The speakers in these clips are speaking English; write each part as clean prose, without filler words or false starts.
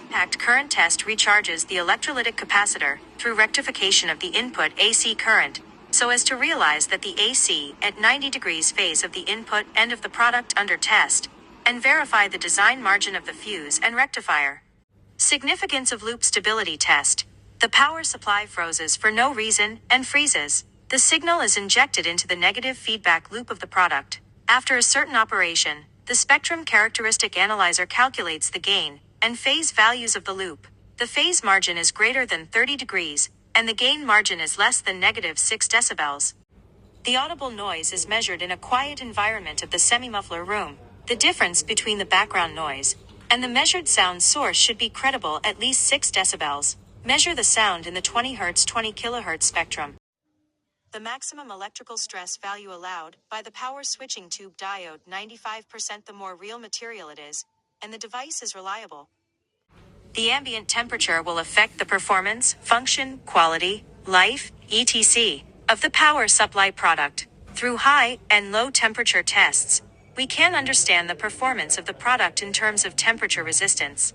impact current test recharges the electrolytic capacitor through rectification of the input AC current, so as to realize that the AC at 90 degrees phase of the input end of the product under test, and verify the design margin of the fuse and rectifier. Significance of loop stability test. The power supply freezes for no reason and freezes. The signal is injected into the negative feedback loop of the product. After a certain operation, the spectrum characteristic analyzer calculates the gain and phase values of the loop. The phase margin is greater than 30 degrees, and the gain margin is less than -6 decibels. The audible noise is measured in a quiet environment of the semi-muffler room. The difference between the background noise and the measured sound source should be credible at least 6 decibels. Measure the sound in the 20 Hz 20 kHz spectrum. The maximum electrical stress value allowed by the power switching tube diode 95% the more real material it is, and the device is reliable. The ambient temperature will affect the performance, function, quality, life, etc. of the power supply product. Through high and low temperature tests, we can understand the performance of the product in terms of temperature resistance.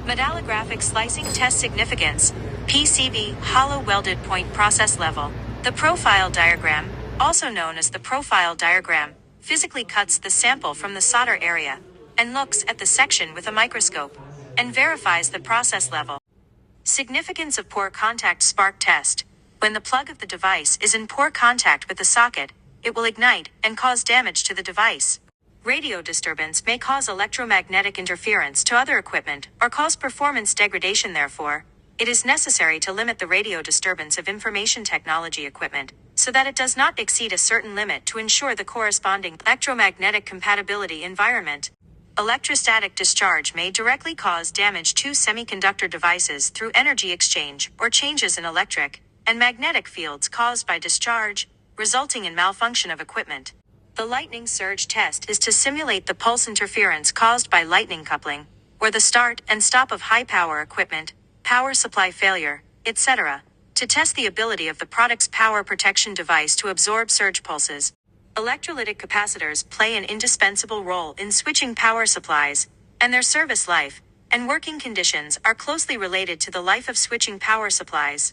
Metallographic slicing test significance, PCB hollow welded point process level. The profile diagram, also known as the profile diagram, physically cuts the sample from the solder area and looks at the section with a microscope and verifies the process level. Significance of poor contact spark test. When the plug of the device is in poor contact with the socket, it will ignite and cause damage to the device. Radio disturbance may cause electromagnetic interference to other equipment or cause performance degradation. Therefore, it is necessary to limit the radio disturbance of information technology equipment so that it does not exceed a certain limit to ensure the corresponding electromagnetic compatibility environment. Electrostatic discharge may directly cause damage to semiconductor devices through energy exchange or changes in electric and magnetic fields caused by discharge, resulting in malfunction of equipment. The lightning surge test is to simulate the pulse interference caused by lightning coupling, or the start and stop of high-power equipment, power supply failure, etc., to test the ability of the product's power protection device to absorb surge pulses. Electrolytic capacitors play an indispensable role in switching power supplies, and their service life and working conditions are closely related to the life of switching power supplies.